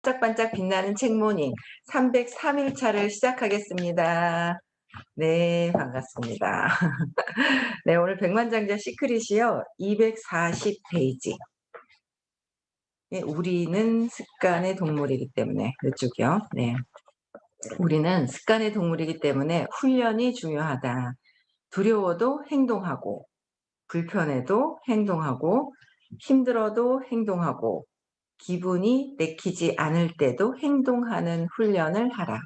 반짝반짝 빛나는 책모닝 303일차를 시작하겠습니다. 네, 반갑습니다. 네, 오늘 백만장자 시크릿이요. 240페이지. 네, 우리는 습관의 동물이기 때문에 이쪽이요. 네, 우리는 습관의 동물이기 때문에 훈련이 중요하다. 두려워도 행동하고, 불편해도 행동하고, 힘들어도 행동하고, 기분이 내키지 않을 때도 행동하는 훈련을 하라.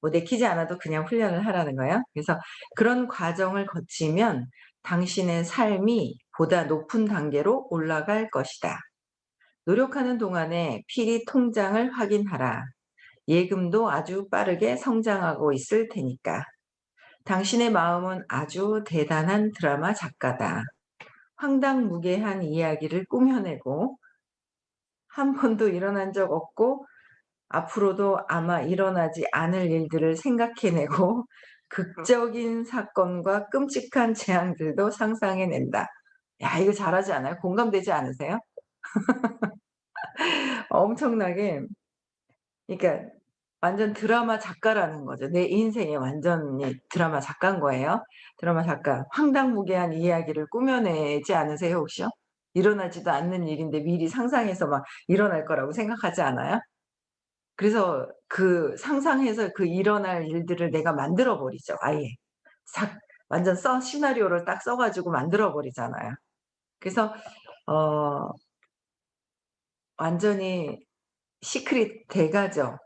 뭐 내키지 않아도 그냥 훈련을 하라는 거예요. 그래서 그런 과정을 거치면 당신의 삶이 보다 높은 단계로 올라갈 것이다. 노력하는 동안에 필히 통장을 확인하라. 예금도 아주 빠르게 성장하고 있을 테니까. 당신의 마음은 아주 대단한 드라마 작가다. 황당무계한 이야기를 꾸며내고 한 번도 일어난 적 없고 앞으로도 아마 일어나지 않을 일들을 생각해내고 극적인 사건과 끔찍한 재앙들도 상상해낸다. 야, 이거 잘하지 않아요? 공감되지 않으세요? 엄청나게, 그러니까 완전 드라마 작가라는 거죠. 내 인생의 완전히 드라마 작가인 거예요. 드라마 작가. 황당무계한 이야기를 꾸며내지 않으세요, 혹시요? 일어나지도 않는 일인데 미리 상상해서 막 일어날 거라고 생각하지 않아요? 그래서 그 상상해서 그 일어날 일들을 내가 만들어 버리죠, 아예. 작 완전 시나리오를 딱 써 가지고 만들어 버리잖아요. 그래서 어 완전히 시크릿 대가죠.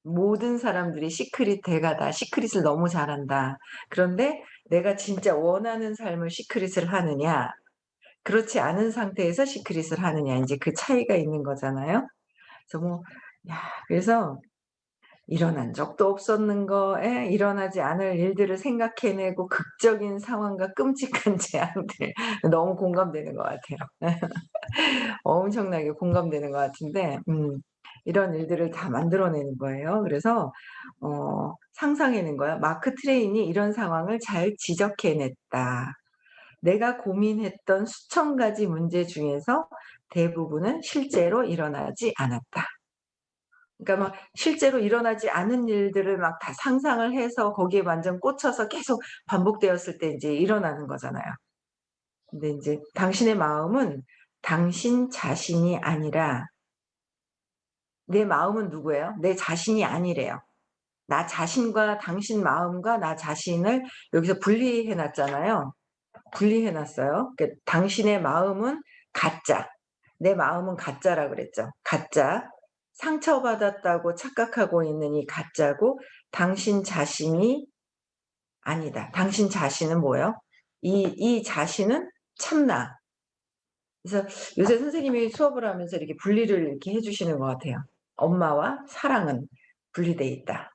모든 사람들이 시크릿 대가다. 시크릿을 너무 잘한다. 그런데 내가 진짜 원하는 삶을 시크릿을 하느냐, 그렇지 않은 상태에서 시크릿을 하느냐, 인제 그 차이가 있는 거잖아요. 그래서 뭐 야, 그래서 일어난 적도 없었는 거에 일어나지 않을 일들을 생각해내고 극적인 상황과 끔찍한 재앙들 너무 공감되는 것 같아요. 엄청나게 공감되는 것 같은데 이런 일들을 다 만들어내는 거예요. 그래서 상상해낸 거야. 마크 트웨인이 이런 상황을 잘 지적해냈다. 내가 고민했던 수천 가지 문제 중에서 대부분은 실제로 일어나지 않았다. 그러니까 막 실제로 일어나지 않은 일들을 막 다 상상을 해서 거기에 완전 꽂혀서 계속 반복되었을 때 인제 일어나는 거잖아요. 근데 인제 당신의 마음은 당신 자신이 아니라, 내 마음은 누구예요? 내 자신이 아니래요. 나 자신과 당신 마음과 나 자신을 여기서 분리해 놨잖아요. 분리해 놨어요. 그러니까 당신의 마음은 가짜, 내 마음은 가짜라 그랬죠. 가짜. 상처받았다고 착각하고 있는 이 가짜고, 당신 자신이 아니다. 당신 자신은 뭐예요? 이 자신은 참나. 그래서 요새 선생님이 수업을 하면서 이렇게 분리를 이렇게 해 주시는 것 같아요. 엄마와 사랑은 분리돼 있다.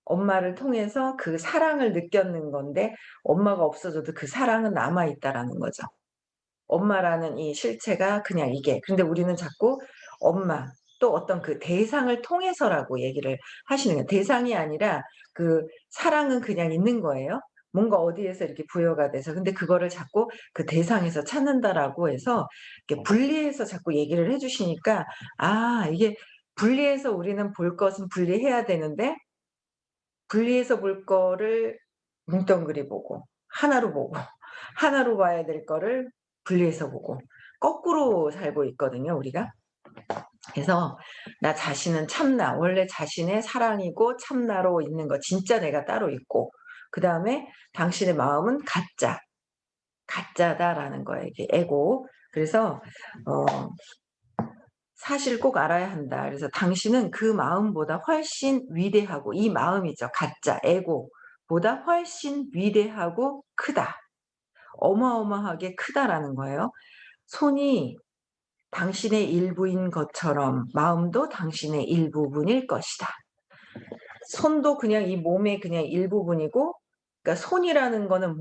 엄마를 통해서 그 사랑을 느꼈는 건데 엄마가 없어져도 그 사랑은 남아 있다라는 거죠. 엄마라는 이 실체가 그냥 이게. 근데 우리는 자꾸 엄마, 또 어떤 그 대상을 통해서라고 얘기를 하시는 거예요. 대상이 아니라 그 사랑은 그냥 있는 거예요. 뭔가 어디에서 이렇게 부여가 돼서. 근데 그거를 자꾸 그 대상에서 찾는다라고 해서 이렇게 분리해서 자꾸 얘기를 해 주시니까, 아, 이게 분리해서 우리는 볼 것은 분리해야 되는데 분리해서 볼 거를 뭉텅그리 보고 하나로 보고 하나로 봐야 될 거를 분리해서 보고 거꾸로 살고 있거든요, 우리가. 그래서 나 자신은 참나, 원래 자신의 사랑이고 참나로 있는 거, 진짜 내가 따로 있고, 그다음에 당신의 마음은 가짜, 가짜다라는 거예요, 이게 에고. 그래서 어 사실 꼭 알아야 한다. 그래서 당신은 그 마음보다 훨씬 위대하고, 이 마음이죠. 가짜, 에고보다 훨씬 위대하고 크다. 어마어마하게 크다라는 거예요. 손이 당신의 일부인 것처럼 마음도 당신의 일부분일 것이다. 손도 그냥 이 몸의 그냥 일부분이고, 그러니까 손이라는 거는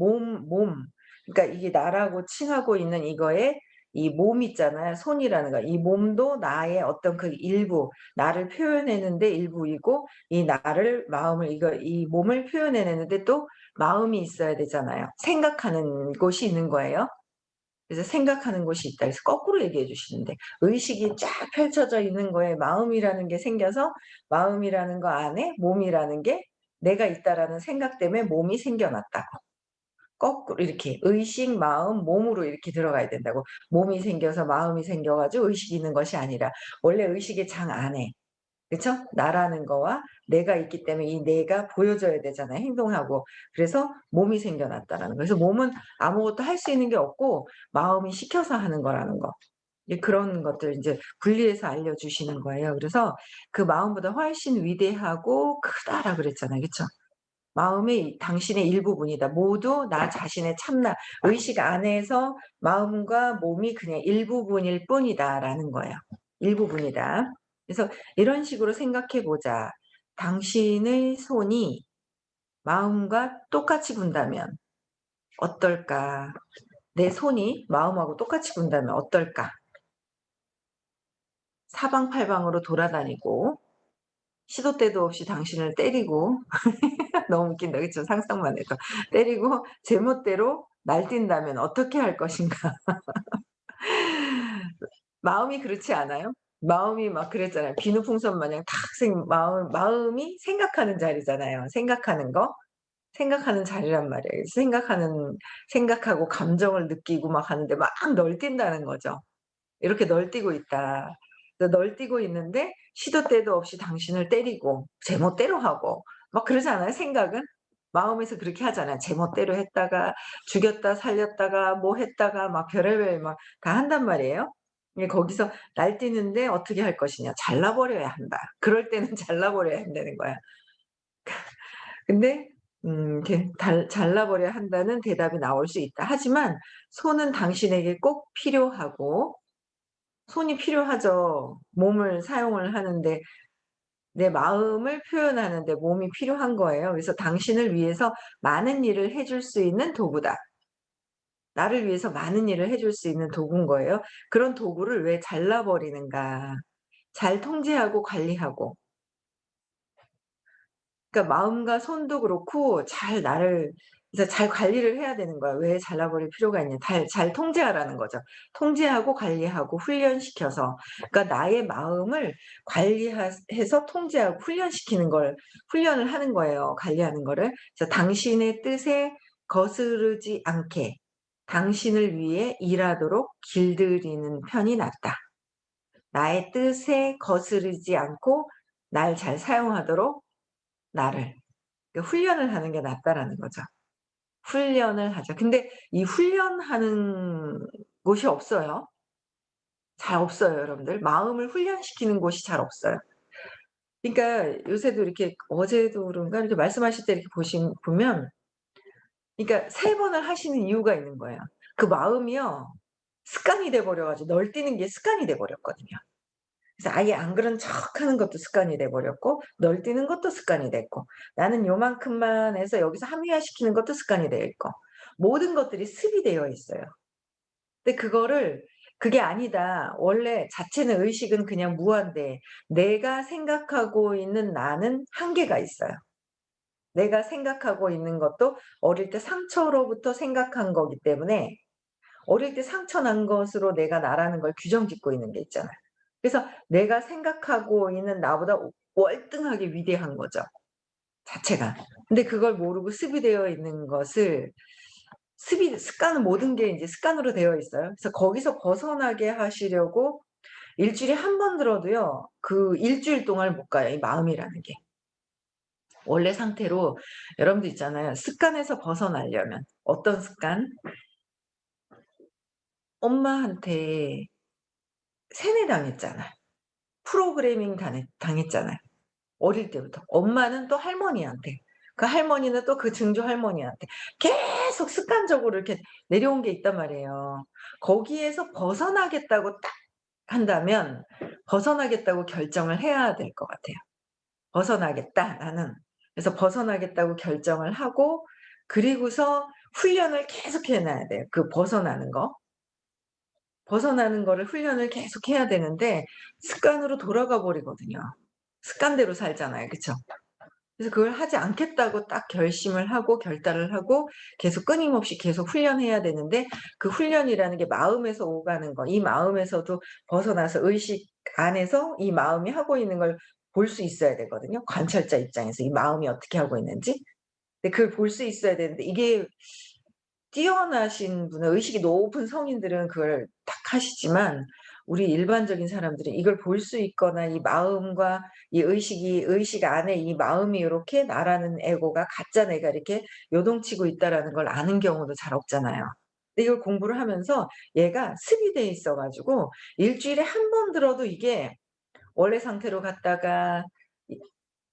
그러니까 이게 나라고 칭하고 있는 이거에 이 몸 있잖아요. 손이라는 거. 이 몸도 나의 어떤 그 일부, 나를 표현하는 데 일부이고, 이 나를 마음을 이 몸을 표현해내는데 또 마음이 있어야 되잖아요. 생각하는 곳이 있는 거예요. 그래서 생각하는 곳이 있다. 그래서 거꾸로 얘기해 주시는데 의식이 쫙 펼쳐져 있는 거에 마음이라는 게 생겨서 마음이라는 거 안에 몸이라는 게 내가 있다라는 생각 때문에 몸이 생겨났다고. 거꾸로 이렇게 의식, 마음, 몸으로 이렇게 들어가야 된다고. 몸이 생겨서 마음이 생겨 가지고 의식이 있는 것이 아니라 원래 의식의 장 안에, 그쵸? 나라는 거와 내가 있기 때문에 이 내가 보여져야 되잖아요, 행동하고. 그래서 몸이 생겨났다라는 거. 그래서 몸은 아무것도 할 수 있는 게 없고 마음이 시켜서 하는 거라는 거. 이제 그런 것들 인제 분리해서 알려주시는 거예요. 그래서 "그 마음보다 훨씬 위대하고 크다."라 그랬잖아요. 그쵸? 마음이 당신의 일부분이다. 모두 나 자신의 참나 의식 안에서 마음과 몸이 그냥 일부분일 뿐이다라는 거예요. 일부분이다. 그래서 이런 식으로 생각해 보자. 당신의 손이 마음과 똑같이 군다면 어떨까? 내 손이 마음하고 똑같이 군다면 어떨까? 사방팔방으로 돌아다니고 시도 때도 없이 당신을 때리고 너무 웃긴다. 그쵸? 상상만 해도. 때리고 제멋대로 날뛴다면 어떻게 할 것인가. 마음이 그렇지 않아요? 마음이 막 그랬잖아요. 비누풍선 마냥 탁 마음이 생각하는 자리잖아요. 생각하는 거. 생각하는 자리란 말이에요. 생각하고 감정을 느끼고 막 하는데 막 널뛴다는 거죠. 이렇게 널뛰고 있다. 그래서 널뛰고 있는데 시도 때도 없이 당신을 때리고 제멋대로 하고 막 그러지 않아요, 생각은? 마음에서 그렇게 하잖아요. 제멋대로 했다가 죽였다 살렸다가 뭐 했다가 막 별의별 막 다 한단 말이에요. 예, 거기서 날뛰는데 어떻게 할 것이냐. 잘라 버려야 한다. 그럴 때는 잘라 버려야 한다는 거야. 근데 이렇게 달 잘라 버려야 한다는 대답이 나올 수 있다. 하지만 손은 당신에게 꼭 필요하고 손이 필요하죠. 몸을 사용을 하는데 내 마음을 표현하는 데 몸이 필요한 거예요. 그래서 당신을 위해서 많은 일을 해줄 수 있는 도구다. 나를 위해서 많은 일을 해줄 수 있는 도구인 거예요. 그런 도구를 왜 잘라 버리는가. 잘 통제하고 관리하고. 그러니까 마음과 손도 그렇고 잘 나를 그래서 잘 관리를 해야 되는 거야. 왜 잘라 버릴 필요가 있냐. 잘 통제하라는 거죠. 통제하고 관리하고 훈련시켜서. 그러니까 나의 마음을 해서 통제하고 훈련시키는 걸 훈련을 하는 거예요, 관리하는 거를. 그래서 당신의 뜻에 거스르지 않게 당신을 위해 일하도록 길들이는 편이 낫다. 나의 뜻에 거스르지 않고 날 잘 사용하도록 나를 훈련을 하는 게 낫다라는 거죠. 훈련을 하자. 근데 이 훈련하는 곳이 없어요. 잘 없어요, 여러분들. 마음을 훈련시키는 곳이 잘 없어요. 그러니까 요새도 이렇게 어제도 그런가 이렇게 말씀하실 때 이렇게 보면 그러니까 3 번을 하시는 이유가 있는 거예요. 그 마음이요. 습관이 돼 버려 가지고 널뛰는 게 습관이 돼 버렸거든요. 그래서 아예 안 그런 척하는 것도 습관이 돼 버렸고 널뛰는 것도 습관이 됐고 나는 요만큼만 해서 여기서 합리화시키는 것도 습관이 되어 있고 모든 것들이 습이 되어 있어요. 근데 그게 아니다. 원래 자체는 의식은 그냥 무한대 내가 생각하고 있는 나는 한계가 있어요. 내가 생각하고 있는 것도 어릴 때 상처로부터 생각한 거기 때문에 어릴 때 상처 난 것으로 내가 나라는 걸 규정짓고 있는 게 있잖아요. 그래서 내가 생각하고 있는 나보다 월등하게 위대한 거죠, 자체가. 근데 그걸 모르고 습이 되어 있는 것을 습관은 모든 게 인제 습관으로 되어 있어요. 그래서 거기서 벗어나게 하시려고 일 주일에 한 번 들어도요. 그 일 주일 동안 못 가요, 이 마음이라는 게. 원래 상태로 여러분들 있잖아요. 습관에서 벗어나려면 어떤 습관? 엄마한테 세뇌당했잖아요. 프로그래밍 당했잖아요. 어릴 때부터. 엄마는 또 할머니한테. 그 할머니는 또 그 증조 할머니한테. 계속 습관적으로 이렇게 내려온 게 있단 말이에요. 거기에서 벗어나겠다고 딱 한다면 벗어나겠다고 결정을 해야 될 것 같아요. '벗어나겠다 나는.' 그래서 벗어나겠다고 결정을 하고 그리고서 훈련을 계속 해 놔야 돼요, 그 벗어나는 거. 벗어나는 거를 훈련을 계속 해야 되는데 습관으로 돌아가 버리거든요. 습관대로 살잖아요. 그쵸? 그래서 그걸 하지 않겠다고 딱 결심을 하고 결단을 하고 계속 끊임없이 계속 훈련해야 되는데, 그 훈련이라는 게 마음에서 오가는 거, 이 마음에서도 벗어나서 의식 안에서 이 마음이 하고 있는 걸 볼 수 있어야 되거든요, 관찰자 입장에서 이 마음이 어떻게 하고 있는지. 근데 그걸 볼 수 있어야 되는데, 이게 뛰어나신 분은, 의식이 높은 성인들은 그걸 딱 하시지만 우리 일반적인 사람들은 이걸 볼 수 있거나 이 마음과 이 의식이, 의식 안에 이 마음이 요렇게 나라는 에고가, 가짜 내가 이렇게 요동치고 있다라는 걸 아는 경우도 잘 없잖아요. 근데 이걸 공부를 하면서 얘가 습이 돼 있어 가지고 일주일에 한 번 들어도 이게 원래 상태로 갔다가 이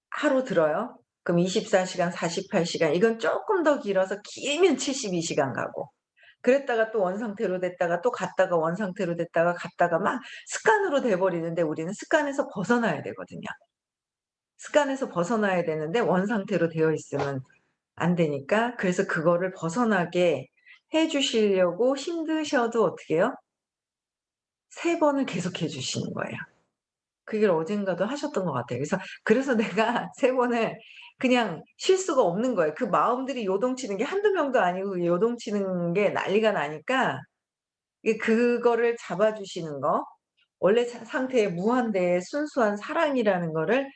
하루 들어요. 그럼 24 시간, 48 시간, 이건 쪼끔 더 길어서 길면 72 시간 가고, 그랬다가 또 원상태로 됐다가 또 갔다가 원상태로 됐다가 갔다가 막 습관으로 돼 버리는데, 우리는 습관에서 벗어나야 되거든요. 습관에서 벗어나야 되는데 원상태로 되어 있으면 안 되니까, 그래서 그거를 벗어나게 해 주시려고 힘드셔도 어떻게 해요? 3 번을 계속해 주시는 거예요. 그 얘기를 어젠가도 하셨던 것 같아요. 그래서 내가 3 번을 그냥 쉴 수가 없는 거예요. 그 마음들이 요동치는 게 한두 명도 아니고 요동치는 게 난리가 나니까, 그거를 잡아 주시는 거, 원래 상태의 무한대의 순수한 사랑이라는 거를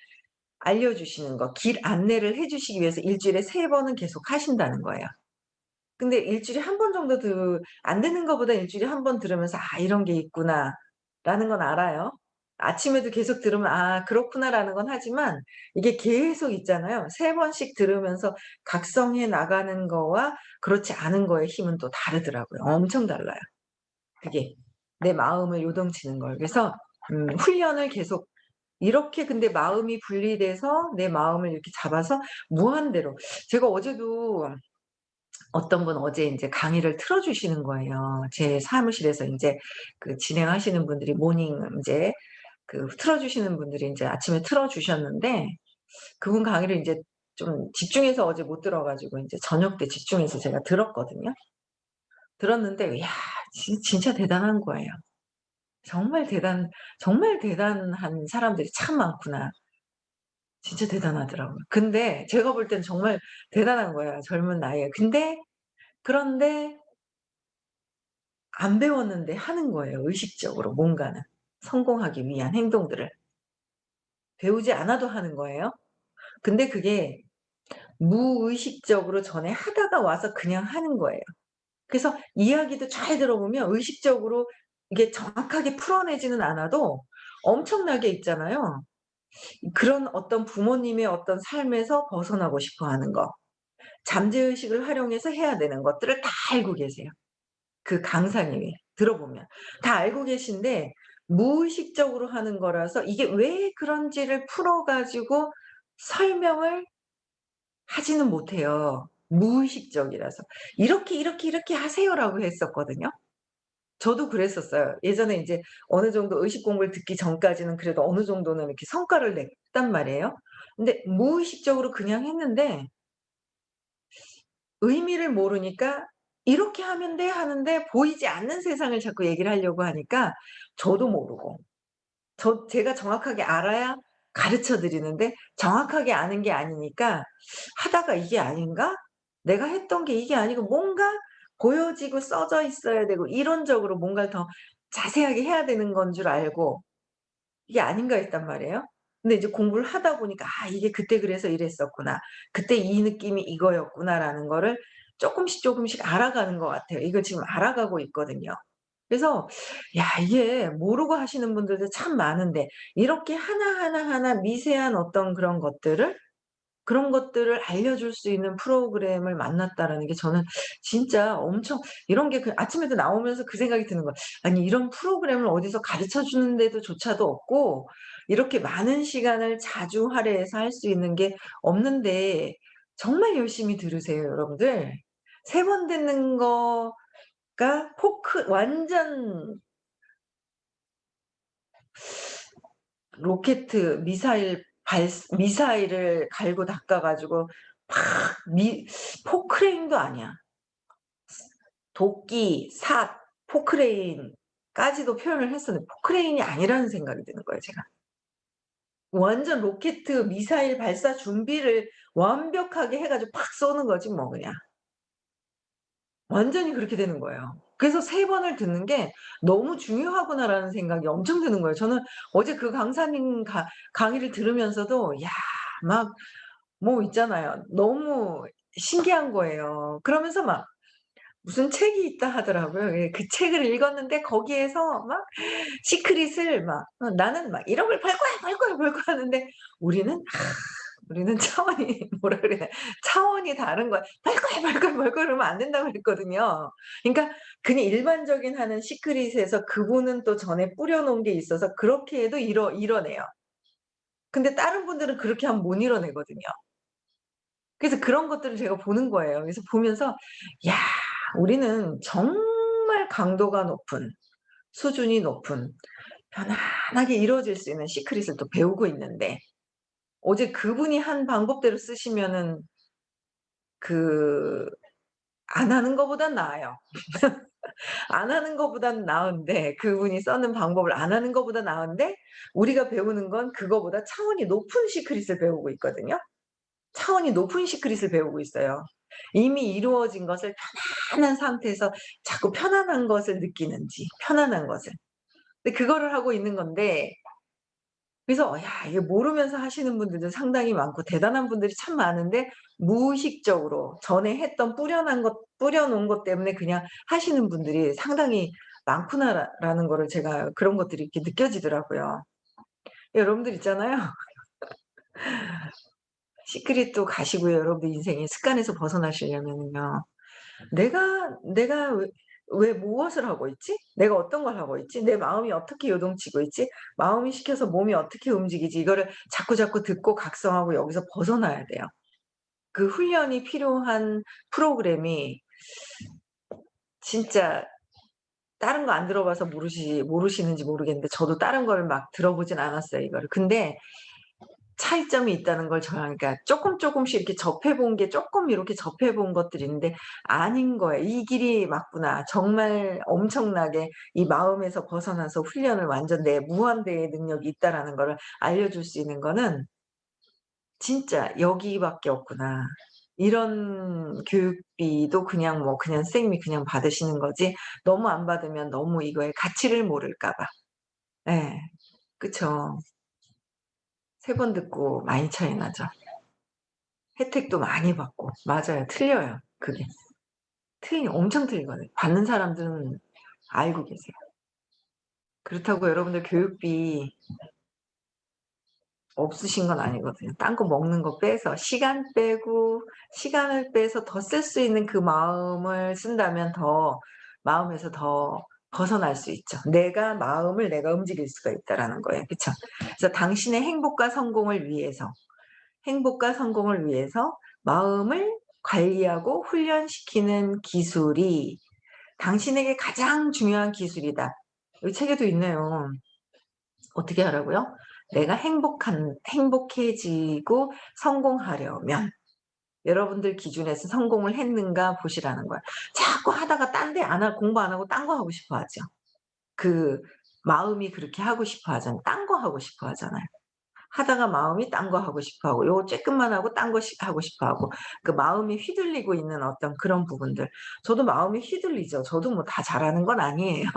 알려 주시는 거, 길 안내를 해 주시기 위해서 일 주일에 3 번은 계속 하신다는 거예요. 근데 일 주일에 한 번 정도 안 듣는 것보다 일 주일에 한 번 들으면서 '아 이런 게 있구나.'라는 건 알아요. 아침에도 계속 들으면 '아 그렇구나.'라는 건 하지만, 이게 계속 있잖아요. 3 번씩 들으면서 각성해 나가는 거와 그렇지 않은 거의 힘은 또 다르더라고요. 엄청 달라요, 그게. 내 마음을 요동치는 걸. 그래서 훈련을 계속 이렇게, 근데 마음이 분리돼서 내 마음을 이렇게 잡아서 무한대로, 제가 어제도 어떤 분 어제 인제 강의를 틀어 주시는 거예요. 제 사무실에서 인제 그 진행하시는 분들이 모닝 인제 틀어 주시는 분들이 인제 아침에 틀어 주셨는데, 그분 강의를 인제 좀 집중해서 어제 못 들어 가지고 인제 저녁 때 집중해서 제가 들었거든요. 들었는데 이야, 진짜 대단한 거예요. 정말 정말 대단한 사람들이 참 많구나. 진짜 대단하더라고요. 근데 제가 볼 땐 정말 대단한 거예요, 젊은 나이에. 그런데 안 배웠는데 하는 거예요, 의식적으로 뭔가는. 성공하기 위한 행동들을. 배우지 않아도 하는 거예요. 근데 그게 무의식적으로 전에 하다가 와서 그냥 하는 거예요. 그래서 이야기도 잘 들어보면 의식적으로 이게 정확하게 풀어내지는 않아도 엄청나게 있잖아요. 그런 어떤 부모님의 어떤 삶에서 벗어나고 싶어 하는 거, 잠재의식을 활용해서 해야 되는 것들을 다 알고 계세요. 그 강사님이 들어보면. 다 알고 계신데 무의식적으로 하는 거라서 이게 왜 그런지를 풀어 가지고 설명을 하지는 못해요, 무의식적이라서. "이렇게, 이렇게, 이렇게 하세요."라고 했었거든요. 저도 그랬었어요. 예전에 인제 어느 정도 의식 공부를 듣기 전까지는 그래도 어느 정도는 이렇게 성과를 냈단 말이에요. 근데 무의식적으로 그냥 했는데 의미를 모르니까 "이렇게 하면 돼." 하는데 보이지 않는 세상을 자꾸 얘기를 하려고 하니까 저도 모르고, 제가 정확하게 알아야 가르쳐 드리는데 정확하게 아는 게 아니니까 하다가 '이게 아닌가? 내가 했던 게 이게 아니고 뭔가 보여지고 써져 있어야 되고 이론적으로 뭔가를 더 자세하게 해야 되는 건 줄 알고 이게 아닌가 했단 말이에요. 근데 이제 공부를 하다 보니까 '아 이게 그때 그래서 이랬었구나. 그때 이 느낌이 이거였구나.'라는 거를 쪼끔씩 쪼금씩 알아가는 것 같아요. 이걸 지금 알아가고 있거든요. 그래서 야, 이게 모르고 하시는 분들도 참 많은데 이렇게 하나하나 미세한 어떤 그런 것들을 알려줄 수 있는 프로그램을 만났다라는 게, 저는 진짜 엄청 이런 게 아침에도 나오면서 그 생각이 드는 거예요. 아니 이런 프로그램을 어디서 가르쳐 주는 데도 조차도 없고 이렇게 많은 시간을 자주 할애해서 할 수 있는 게 없는데, 정말 열심히 들으세요, 여러분들. 3번 듣는 거가 완전 로켓 미사일을 갈고 닦아 가지고 팍 미 포크레인도 아니야. 도끼, 삽, 포크레인까지도 표현을 했었는데 포크레인이 아니라는 생각이 드는 거예요, 제가. 완전 로켓 미사일 발사 준비를 완벽하게 해 가지고 팍 쏘는 거지 뭐 그냥. 완전히 그렇게 되는 거예요. 그래서 3 번을 듣는 게 '너무 중요하구나.'라는 생각이 엄청 드는 거예요. 저는 어제 그 강사님 강의를 들으면서도 야 막 뭐 있잖아요. 너무 신기한 거예요. 그러면서 막 무슨 책이 있다 하더라고요. 예 그 책을 읽었는데 거기에서 막 시크릿을 막 나는 막 1억 을 벌 거야, 벌 거야, 벌 거야 하는데 우리는 우리는 차원이 뭐라 그래야 되나 차원이 다른 거야. "벌 거야, 벌 거야, 벌 거야." 그러면 안 된다고 그랬거든요. 그러니까 그냥 일반적인 하는 시크릿에서 그분은 또 전에 뿌려 놓은 게 있어서 그렇게 해도 이뤄내요. 근데 다른 분들은 그렇게 하면 못 이뤄내거든요. 그래서 그런 것들을 제가 보는 거예요. 그래서 보면서 '야 우리는 정말 강도가 높은 수준이 높은 편안하게 이루어질 수 있는 시크릿을 또 배우고 있는데 어제 그분이 한 방법대로 쓰시면은 그 안 하는 거보단 나아요. 안 하는 거보단 나은데 그분이 써는 방법을 안 하는 거보다 나은데 우리가 배우는 건 그거보다 차원이 높은 시크릿을 배우고 있거든요. 차원이 높은 시크릿을 배우고 있어요. 이미 이루어진 것을 편안한 상태에서 자꾸 편안한 것을 느끼는지 편안한 것을. 근데 그거를 하고 있는 건데 그래서 야 이게 모르면서 하시는 분들도 상당히 많고 대단한 분들이 참 많은데 무의식적으로 전에 했던 뿌려 놓은 것 때문에 그냥 하시는 분들이 상당히 많구나라는 거를 제가 그런 것들이 이렇게 느껴지더라고요. 여러분들 있잖아요. 시크릿도 가시고요. 여러분들 인생의 습관에서 벗어나시려면은요. 내가 왜 무엇을 하고 있지? 내가 어떤 걸 하고 있지? 내 마음이 어떻게 요동치고 있지? 마음이 시켜서 몸이 어떻게 움직이지? 이거를 자꾸자꾸 듣고 각성하고 여기서 벗어나야 돼요. 그 훈련이 필요한 프로그램이 진짜 다른 거 안 들어봐서 모르시는지 모르겠는데 저도 다른 거를 막 들어보진 않았어요, 이거를. 근데 차이점이 있다는 걸 그러니까 쪼끔씩 이렇게 접해 본 게 쪼끔 이렇게 접해 본 것들이 있는데 아닌 거예요. '이 길이 맞구나.' 정말 엄청나게 이 마음에서 벗어나서 훈련을 완전 내 무한대의 능력이 있다라는 거를 알려줄 수 있는 거는 진짜 여기밖에 없구나. 이런 교육비도 그냥 뭐 그냥 선생님이 그냥 받으시는 거지 너무 안 받으면 너무 이거의 가치를 모를까 봐. 예. 그쵸. 3번 듣고 많이 차이 나죠. 혜택도 많이 받고. 맞아요. 틀려요 그게. 엄청 틀리거든요. 받는 사람들은 알고 계세요. 그렇다고 여러분들 교육비 없으신 건 아니거든요. 딴 거 먹는 거 빼서 시간을 빼서 더 쓸 수 있는 그 마음을 쓴다면 더 마음에서 더 벗어날 수 있죠. 마음을 내가 움직일 수가 있다라는 거예요. 그쵸? 그래서 당신의 행복과 성공을 위해서 마음을 관리하고 훈련시키는 기술이 당신에게 가장 중요한 기술이다. 여기 책에도 있네요. 어떻게 하라고요? 내가 행복해지고 성공하려면 여러분들 기준에서 성공을 했는가 보시라는 거야. 자꾸 하다가 딴 데 안 하 공부 안 하고 딴 거 하고 싶어 하죠. 그 마음이 그렇게 하고 싶어 하잖아요. 딴 거 하고 싶어 하잖아요. 하다가 마음이 딴 거 하고 싶어 하고 요거 쬐끔만 하고 딴 거 하고 싶어 하고 그 마음이 휘둘리고 있는 어떤 그런 부분들. 저도 마음이 휘둘리죠. 저도 뭐 다 잘하는 건 아니에요.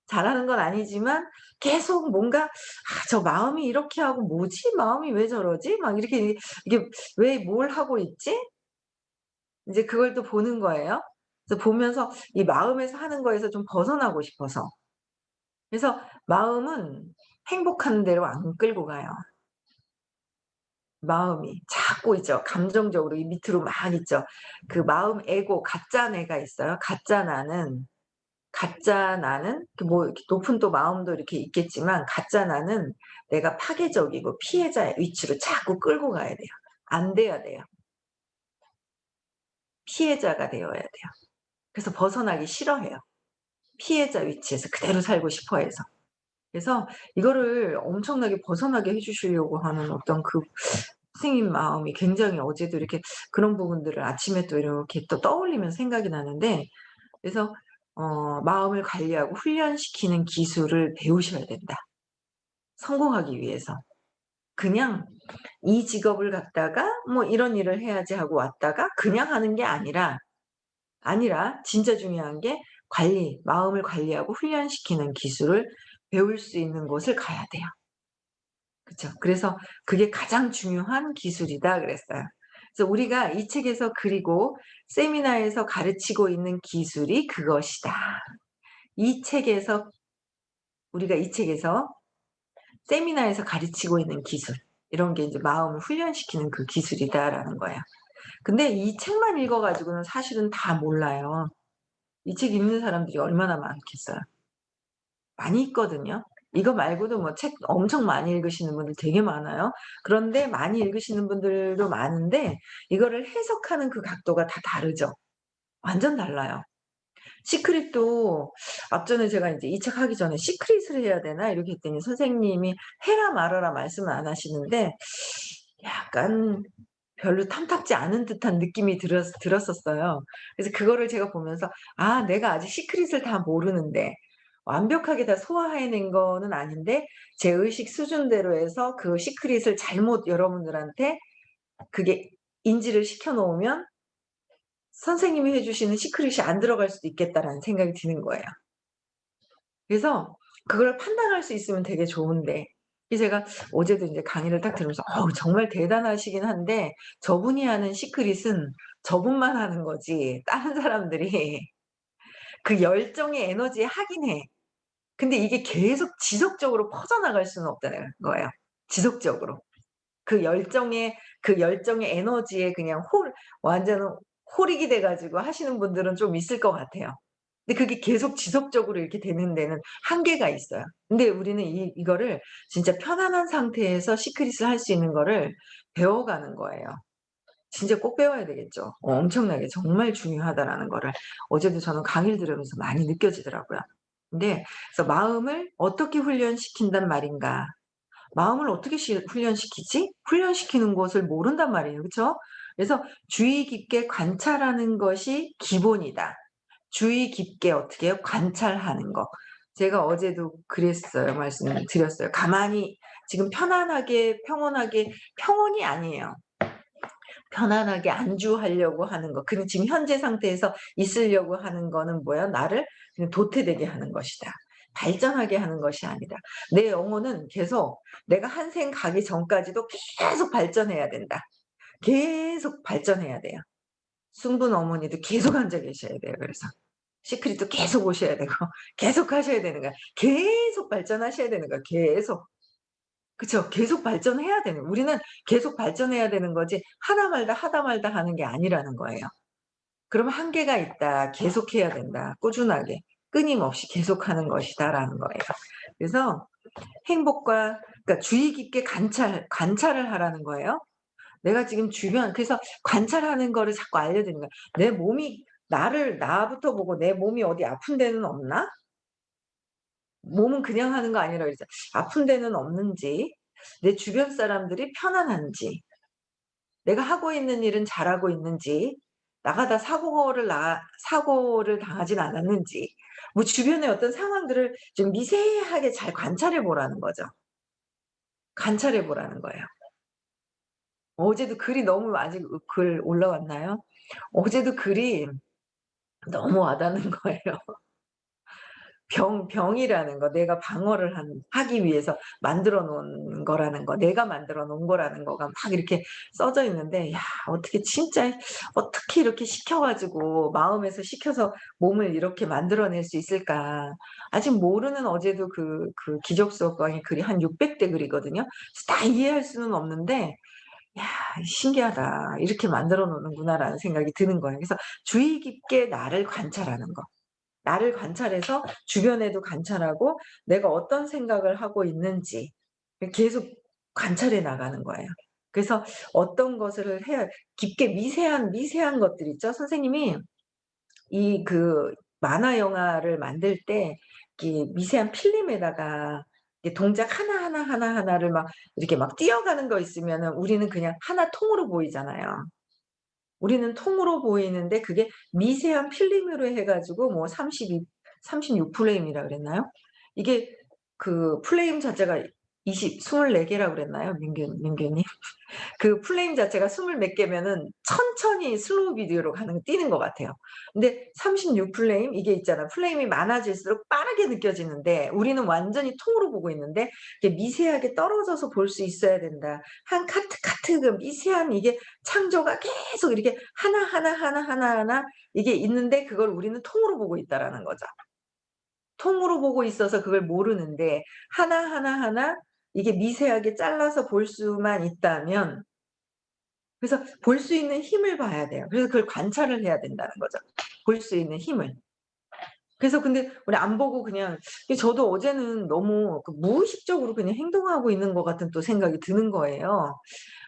잘하는 건 아니지만 계속 뭔가 '아 저 마음이 이렇게 하고 뭐지? 마음이 왜 저러지?' 막 이렇게 이게 '왜 뭘 하고 있지?' 인제 그걸 또 보는 거예요. 그래서 보면서 이 마음에서 하는 거에서 좀 벗어나고 싶어서. 그래서 마음은 행복한 데로 안 끌고 가요. 마음이 자꾸 있죠. 감정적으로 이 밑으로 막 있죠. 그 마음 에고 가짜 내가 있어요. 가짜 나는 그 뭐 이렇게 높은 또 마음도 이렇게 있겠지만 가짜 나는 내가 파괴적이고 피해자의 위치로 자꾸 끌고 가야 돼요. 안 돼야 돼요. 피해자가 되어야 돼요. 그래서 벗어나기 싫어해요. 피해자 위치에서 그대로 살고 싶어 해서. 그래서 이거를 엄청나게 벗어나게 해 주시려고 하는 어떤 그 선생님 마음이 굉장히 어제도 이렇게 그런 부분들을 아침에 또 이렇게 또 떠올리면서 생각이 나는데 그래서 마음을 관리하고 훈련시키는 기술을 배우셔야 된다, 성공하기 위해서. 그냥 이 직업을 갖다가 뭐 '이런 일을 해야지.' 하고 왔다가 그냥 하는 게 아니라 진짜 중요한 게 마음을 관리하고 훈련시키는 기술을 배울 수 있는 곳을 가야 돼요. 그쵸. 그래서 "그게 가장 중요한 기술이다." 그랬어요. 그래서 우리가 이 책에서 그리고 세미나에서 가르치고 있는 기술이 그것이다. 이 책에서 우리가 이 책에서 세미나에서 가르치고 있는 기술 이런 게 인제 '마음을 훈련시키는 그 기술이다.'라는 거예요. 근데 이 책만 읽어 가지고는 사실은 다 몰라요. 이 책 읽는 사람들이 얼마나 많겠어요. 많이 있거든요. 이거 말고도 뭐 책 엄청 많이 읽으시는 분들 되게 많아요. 그런데 많이 읽으시는 분들도 많은데 이거를 해석하는 그 각도가 다 다르죠. 완전 달라요. 시크릿도 앞전에 제가 인제 이 책 하기 전에 '시크릿을 해야 되나?' 이렇게 했더니 선생님이 해라 말아라 말씀을 안 하시는데 약간 별로 탐탁지 않은 듯한 느낌이 들었었어요. 그래서 그거를 제가 보면서 '아 내가 아직 시크릿을 다 모르는데 완벽하게 다 소화해낸 거는 아닌데 제 의식 수준대로 해서 그 시크릿을 잘못 여러분들한테 그게 인지를 시켜 놓으면 선생님이 해 주시는 시크릿이 안 들어갈 수도 있겠다.'라는 생각이 드는 거예요. 그래서 그걸 판단할 수 있으면 되게 좋은데 이 제가 어제도 인제 강의를 딱 들으면서 정말 대단하시긴 한데 저분이 하는 시크릿은 저분만 하는 거지 다른 사람들이 그 열정의 에너지에 하긴 해. 근데 이게 계속 지속적으로 퍼져나갈 수는 없다는 거예요 지속적으로. 그 열정의 에너지에 그냥 완전 홀릭이 돼 가지고 하시는 분들은 좀 있을 것 같아요. 근데 그게 계속 지속적으로 이렇게 되는 데는 한계가 있어요. 근데 우리는 이거를 진짜 편안한 상태에서 시크릿을 할 수 있는 거를 배워가는 거예요. 진짜 꼭 배워야 되겠죠. 엄청나게 정말 중요하다라는 거를 어제도 저는 강의를 들으면서 많이 느껴지더라고요. 근데 그래서 '마음을 어떻게 훈련시킨단 말인가.' 마음을 어떻게 훈련시키지? 훈련시키는 곳을 모른단 말이에요. 그쵸? 그래서 '주의 깊게 관찰하는 것이 기본이다.' 주의 깊게 어떻게 해요? 관찰하는 거. 제가 어제도 그랬어요. 말씀드렸어요. 가만히 지금 편안하게 평온하게 평온이 아니에요. 편안하게 안주하려고 하는 거. 그냥 지금 현재 상태에서 있으려고 하는 거는 뭐야? 나를 그냥 도태되게 하는 것이다. 발전하게 하는 것이 아니다. 내 영혼은 계속 내가 한생 가기 전까지도 계속 발전해야 된다. 계속 발전해야 돼요. 순분 어머니도 계속 앉아 계셔야 돼요 그래서. 시크릿도 계속 오셔야 되고 계속 하셔야 되는 거야. 계속 발전하셔야 되는 거야 계속. 그쵸. 계속 발전해야 되는 우리는 계속 발전해야 되는 거지 하다 말다, 하다 말다 하는 게 아니라는 거예요. 그러면 한계가 있다. 계속해야 된다. 꾸준하게. 끊임없이 계속하는 것이다라는 거예요. 그래서 행복과 그러니까 주의 깊게 관찰을 하라는 거예요. 내가 지금 그래서 관찰하는 거를 자꾸 알려드리는 거야. 내 몸이 나부터 보고 '내 몸이 어디 아픈 데는 없나?' 몸은 그냥 하는 거 아니라 그랬죠. 아픈 데는 없는지, 내 주변 사람들이 편안한지, 내가 하고 있는 일은 잘하고 있는지, 나가다 사고를 당하진 않았는지, 뭐 주변의 어떤 상황들을 좀 미세하게 잘 관찰해 보라는 거죠. 관찰해 보라는 거예요. 어제도 글이 너무 아직 글 올라왔나요? 어제도 글이 너무 와 닿는 거예요. 병이라는 거 내가 방어를 하기 위해서 만들어 놓은 거라는 거 내가 만들어 놓은 거라는 거가 막 이렇게 써져 있는데 야 어떻게 진짜 어떻게 이렇게 시켜 가지고 마음에서 시켜서 몸을 이렇게 만들어낼 수 있을까. 아직 모르는 어제도 그 기적 수업 강의 글이 한 600대 글이거든요. 다 이해할 수는 없는데 '야 신기하다. 이렇게 만들어 놓는구나.'라는 생각이 드는 거예요. 그래서 주의 깊게 나를 관찰하는 거. 나를 관찰해서 주변에도 관찰하고 내가 어떤 생각을 하고 있는지 계속 관찰해 나가는 거예요. 그래서 어떤 것을 해야 깊게 미세한 것들 있죠. 선생님이 만화 영화를 만들 때 이렇게 미세한 필름에다가 이렇게 동작 하나하나를 막 이렇게 막 뛰어가는 거 있으면은 우리는 그냥 하나 통으로 보이잖아요. 우리는 통으로 보이는데 그게 미세한 필름으로 해 가지고 뭐 36 프레임이라 그랬나요? 이게 그 프레임 자체가 24 개라고 그랬나요? 민규님? 그 플레임 자체가 20 몇 개면은 천천히 슬로우 비디오로 뛰는 것 같아요. 근데 36 플레임 이게 있잖아. 플레임이 많아질수록 빠르게 느껴지는데 우리는 완전히 통으로 보고 있는데 이게 미세하게 떨어져서 볼 수 있어야 된다. 한 카트 그 미세한 이게 창조가 계속 이렇게 하나하나 이게 있는데 그걸 우리는 통으로 보고 있다라는 거죠. 통으로 보고 있어서 그걸 모르는데 하나하나 이게 미세하게 잘라서 볼 수만 있다면, 그래서 볼 수 있는 힘을 봐야 돼요. 그래서 그걸 관찰을 해야 된다는 거죠. 볼 수 있는 힘을. 그래서 근데 우리 안 보고 그냥, 저도 어제는 너무 그 무의식적으로 그냥 행동하고 있는 것 같은 또 생각이 드는 거예요.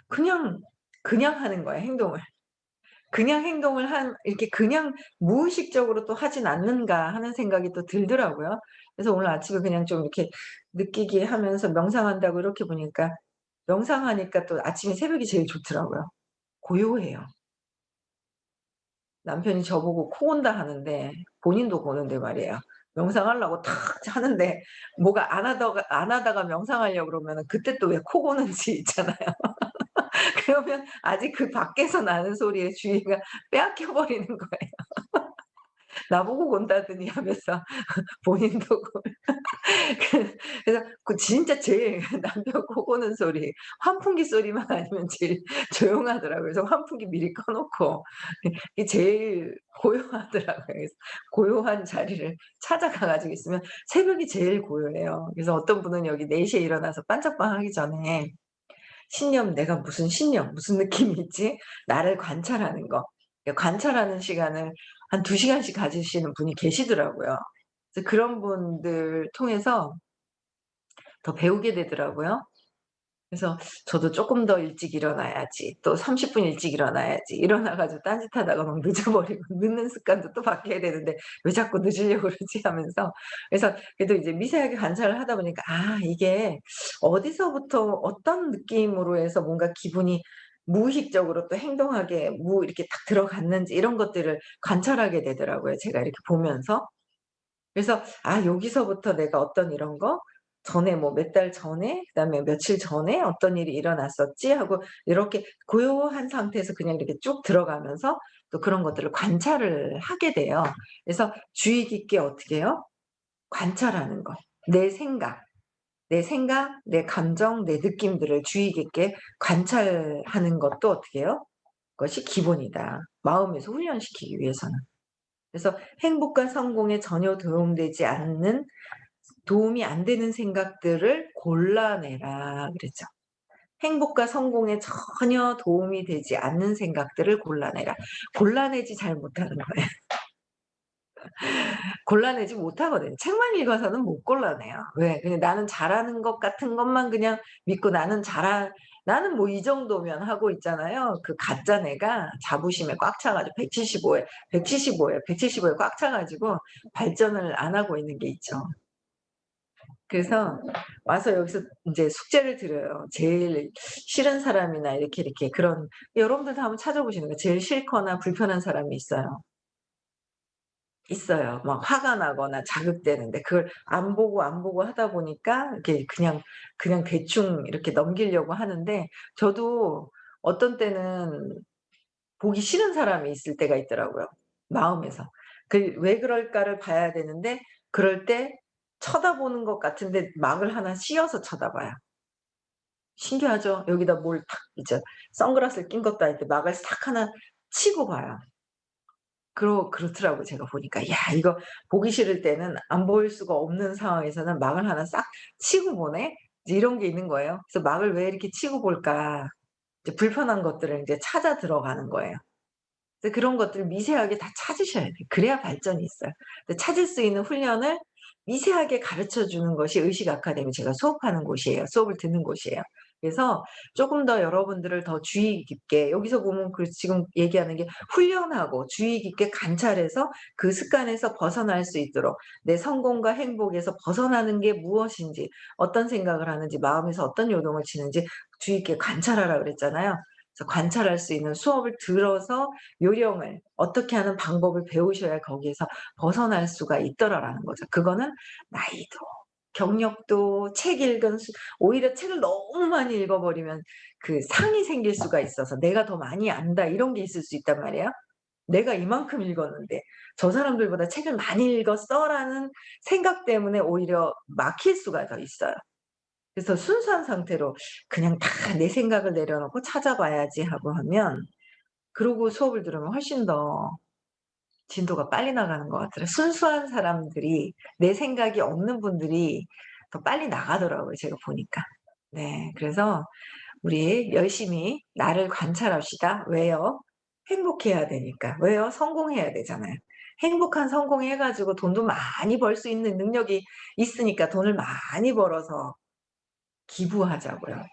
그냥, 그냥 하는 거예요, 행동을. 그냥 행동을 이렇게 그냥 무의식적으로 또 하진 않는가 하는 생각이 또 들더라고요. 그래서 오늘 아침에 그냥 좀 이렇게 느끼게 하면서 명상한다고 이렇게 보니까, 명상하니까 또 아침에 새벽이 제일 좋더라고요. 고요해요. 남편이 저보고 "코 곤다." 하는데 본인도 고는데 말이에요. 명상하려고 탁 하는데 뭐가 안 하다가 명상하려고 그러면은 그때 또 왜 코 고는지 있잖아요. 그러면 아직 그 밖에서 나는 소리에 주의가 빼앗겨 버리는 거예요. 나보고 곤다더니 하면서 본인도 그래서 그 진짜 제일 남편 코 고는 소리, 환풍기 소리만 아니면 제일 조용하더라고요. 그래서 환풍기 미리 꺼 놓고 이게 제일 고요하더라고요. 그래서 고요한 자리를 찾아가 가지고 있으면 새벽이 제일 고요해요. 그래서 어떤 분은 여기 4 시에 일어나서 반짝반하기 전에 내가 무슨 신념, 무슨 느낌이 있지? 나를 관찰하는 거. 관찰하는 시간을 한 2 시간씩 가지시는 분이 계시더라고요. 그래서 그런 분들 통해서 더 배우게 되더라고요. 그래서 저도 '쪼끔 더 일찍 일어나야지. 또 30분 일찍 일어나야지.' 일어나 가지고 딴짓하다가 막 늦어버리고 늦는 습관도 또 바뀌어야 되는데 '왜 자꾸 늦으려고 그러지?' 하면서, 그래서 그래도 이제 미세하게 관찰을 하다 보니까 '아 이게 어디서부터 어떤 느낌으로 해서 뭔가 기분이 무의식적으로 또 행동하게 이렇게 딱 들어갔는지' 이런 것들을 관찰하게 되더라고요, 제가 이렇게 보면서. 그래서 '아 여기서부터 내가 어떤 이런 거 전에 뭐 몇 달 전에 그다음에 며칠 전에 어떤 일이 일어났었지.' 하고 이렇게 고요한 상태에서 그냥 이렇게 쭉 들어가면서 또 그런 것들을 관찰을 하게 돼요. 그래서 주의 깊게 어떻게 해요? 관찰하는 거. 내 생각, 내 감정, 내 느낌들을 주의 깊게 관찰하는 것도 어떻게 해요? 그것이 기본이다, 마음에서 훈련시키기 위해서는. 그래서 행복과 성공에 전혀 도움이 안 되는 생각들을 골라내라 그랬죠. 행복과 성공에 전혀 도움이 되지 않는 생각들을 골라내라. 골라내지 잘 못하는 거예요. 골라내지 못하거든요. 책만 읽어서는 못 골라내요. 왜? 그냥 나는 잘하는 것 같은 것만 그냥 믿고 나는 뭐 이 정도면 하고 있잖아요. 그 가짜 내가 자부심에 꽉 차 가지고 175에 꽉 차 가지고 발전을 안 하고 있는 게 있죠. 그래서 와서 여기서 인제 숙제를 드려요. 제일 싫은 사람이나 이렇게 그런, 여러분들도 한번 찾아보시는 거예요. 제일 싫거나 불편한 사람이 있어요. 있어요. 막 화가 나거나 자극되는데 그걸 안 보고 하다 보니까 이렇게 그냥 대충 이렇게 넘기려고 하는데, 저도 어떤 때는 보기 싫은 사람이 있을 때가 있더라고요, 마음에서. 그 왜 그럴까를 봐야 되는데 그럴 때 쳐다보는 것 같은데 막을 하나 씌워서 쳐다봐요. 신기하죠? 여기다 뭘 탁 이제 선글라스를 낀 것도 아닌데 막을 싹 하나 치고 봐요. 그렇더라고요, 제가 보니까. '야 이거 보기 싫을 때는 안 보일 수가 없는 상황에서는 막을 하나 싹 치고 보네.' 이제 이런 게 있는 거예요. 그래서 '막을 왜 이렇게 치고 볼까?' 이제 불편한 것들을 인제 찾아 들어가는 거예요. 그래서 그런 것들을 미세하게 다 찾으셔야 돼요. 그래야 발전이 있어요. 근데 찾을 수 있는 훈련을 미세하게 가르쳐 주는 것이 의식 아카데미, 제가 수업하는 곳이에요. 수업을 듣는 곳이에요. 그래서 쪼금 더 여러분들을 더 주의 깊게, 여기서 보면 그 지금 얘기하는 게 훈련하고 주의 깊게 관찰해서 그 습관에서 벗어날 수 있도록, 내 성공과 행복에서 벗어나는 게 무엇인지, 어떤 생각을 하는지, 마음에서 어떤 요동을 치는지 주의 깊게 관찰하라 그랬잖아요. 그래서 관찰할 수 있는 수업을 들어서 요령을 어떻게 하는 방법을 배우셔야 거기에서 벗어날 수가 있더라라는 거죠. 그거는 나이도, 경력도 책 읽은 수 오히려 책을 너무 많이 읽어 버리면 그 상이 생길 수가 있어서 '내가 더 많이 안다.' 이런 게 있을 수 있단 말이에요. '내가 이만큼 읽었는데 저 사람들보다 책을 많이 읽었어.'라는 생각 때문에 오히려 막힐 수가 더 있어요. 그래서 순수한 상태로 그냥 다 내 생각을 내려놓고 '찾아봐야지.' 하고 하면 그러고 수업을 들으면 훨씬 더 진도가 빨리 나가는 것 같더라고요. 순수한 사람들이 내 생각이 없는 분들이 더 빨리 나가더라고요, 제가 보니까. 네. 그래서 우리 열심히 나를 관찰합시다. 왜요? 행복해야 되니까. 왜요? 성공해야 되잖아요. 행복한 성공해 가지고 돈도 많이 벌 수 있는 능력이 있으니까 돈을 많이 벌어서 기부하자고요.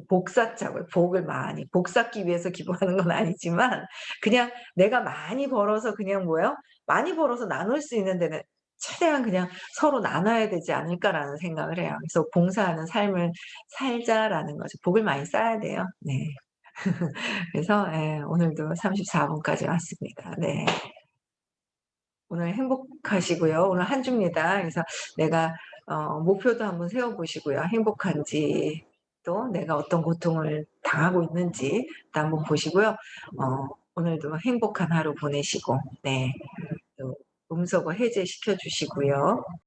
복 쌓자고요. 복을 많이. 복 쌓기 위해서 기부하는 건 아니지만 그냥 내가 많이 벌어서 그냥 뭐예요? 많이 벌어서 나눌 수 있는 데는 최대한 그냥 '서로 나눠야 되지 않을까.'라는 생각을 해요. 그래서 '봉사하는 삶을 살자.'라는 거죠. 복을 많이 쌓아야 돼요. 네. 그래서 예 오늘도 34 분까지 왔습니다. 네. 오늘 행복하시고요. 오늘 한 주입니다. 그래서 내가 목표도 한번 세워 보시고요. 행복한지 또 내가 어떤 고통을 당하고 있는지 또 한번 보시고요. 오늘도 행복한 하루 보내시고 네 또 음소거 해제시켜 주시고요.